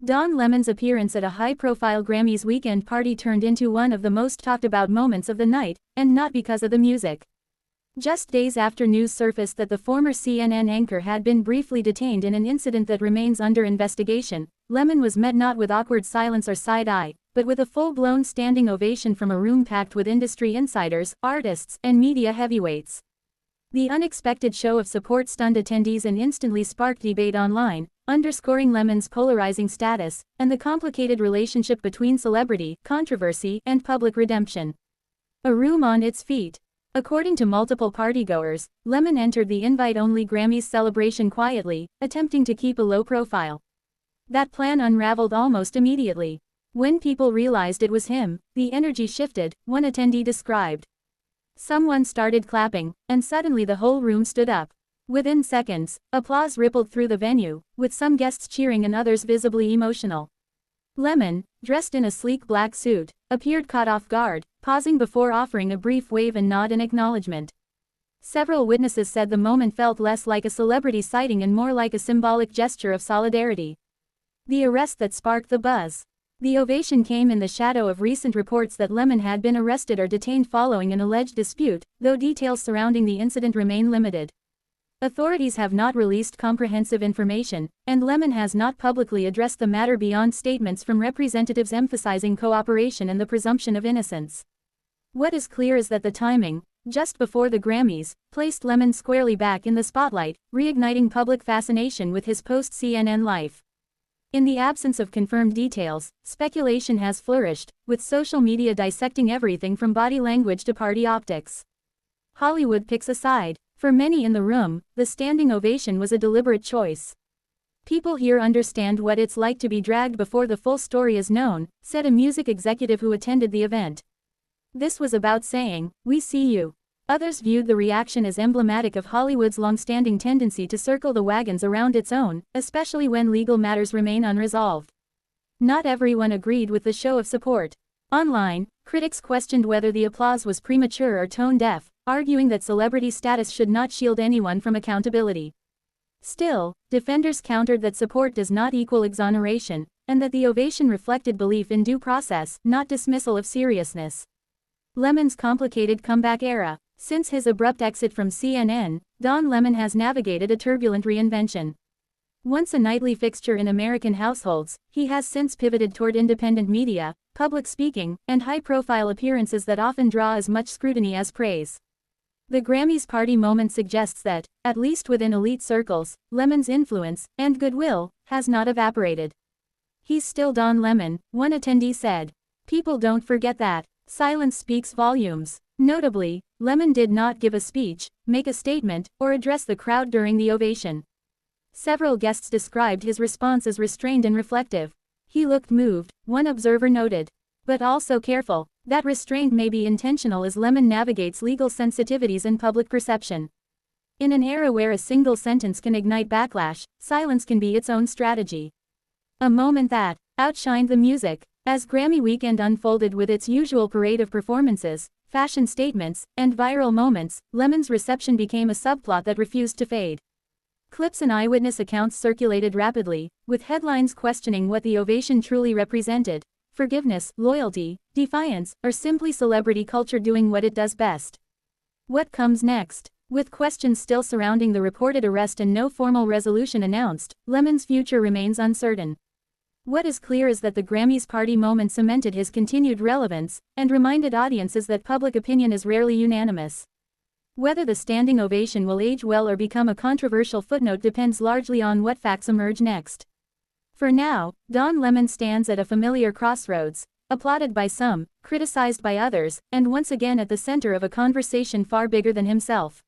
Don Lemon's appearance at a high-profile Grammys weekend party turned into one of the most talked-about moments of the night, and not because of the music. Just days after news surfaced that the former CNN anchor had been briefly detained in an incident that remains under investigation, Lemon was met not with awkward silence or side-eye, but with a full-blown standing ovation from a room packed with industry insiders, artists, and media heavyweights. The unexpected show of support stunned attendees and instantly sparked debate online, underscoring Lemon's polarizing status, and the complicated relationship between celebrity, controversy, and public redemption. A room on its feet. According to multiple partygoers, Lemon entered the invite-only Grammys celebration quietly, attempting to keep a low profile. That plan unraveled almost immediately. When people realized it was him, the energy shifted, one attendee described. Someone started clapping, and suddenly the whole room stood up. Within seconds, applause rippled through the venue, with some guests cheering and others visibly emotional. Lemon, dressed in a sleek black suit, appeared caught off guard, pausing before offering a brief wave and nod in acknowledgement. Several witnesses said the moment felt less like a celebrity sighting and more like a symbolic gesture of solidarity. The arrest that sparked the buzz. The ovation came in the shadow of recent reports that Lemon had been arrested or detained following an alleged dispute, though details surrounding the incident remain limited. Authorities have not released comprehensive information, and Lemon has not publicly addressed the matter beyond statements from representatives emphasizing cooperation and the presumption of innocence. What is clear is that the timing, just before the Grammys, placed Lemon squarely back in the spotlight, reigniting public fascination with his post-CNN life. In the absence of confirmed details, speculation has flourished, with social media dissecting everything from body language to party optics. Hollywood picks a side. For many in the room, the standing ovation was a deliberate choice. "People here understand what it's like to be dragged before the full story is known," said a music executive who attended the event. This was about saying, "We see you." Others viewed the reaction as emblematic of Hollywood's long-standing tendency to circle the wagons around its own, especially when legal matters remain unresolved. Not everyone agreed with the show of support. Online, critics questioned whether the applause was premature or tone-deaf, arguing that celebrity status should not shield anyone from accountability. Still, defenders countered that support does not equal exoneration, and that the ovation reflected belief in due process, not dismissal of seriousness. Lemon's complicated comeback era. Since his abrupt exit from CNN, Don Lemon has navigated a turbulent reinvention. Once a nightly fixture in American households, he has since pivoted toward independent media, public speaking, and high-profile appearances that often draw as much scrutiny as praise. The Grammys party moment suggests that, at least within elite circles, Lemon's influence, and goodwill, has not evaporated. "He's still Don Lemon," one attendee said. "People don't forget that. Silence speaks volumes." Notably, Lemon did not give a speech, make a statement, or address the crowd during the ovation. Several guests described his response as restrained and reflective. "He looked moved," one observer noted. But also careful. That restraint may be intentional as Lemon navigates legal sensitivities and public perception. In an era where a single sentence can ignite backlash, silence can be its own strategy. A moment that outshined the music. As Grammy weekend unfolded with its usual parade of performances, fashion statements, and viral moments, Lemon's reception became a subplot that refused to fade. Clips and eyewitness accounts circulated rapidly, with headlines questioning what the ovation truly represented: forgiveness, loyalty, defiance, or simply celebrity culture doing what it does best. What comes next? With questions still surrounding the reported arrest and no formal resolution announced, Lemon's future remains uncertain. What is clear is that the Grammys party moment cemented his continued relevance, and reminded audiences that public opinion is rarely unanimous. Whether the standing ovation will age well or become a controversial footnote depends largely on what facts emerge next. For now, Don Lemon stands at a familiar crossroads, applauded by some, criticized by others, and once again at the center of a conversation far bigger than himself.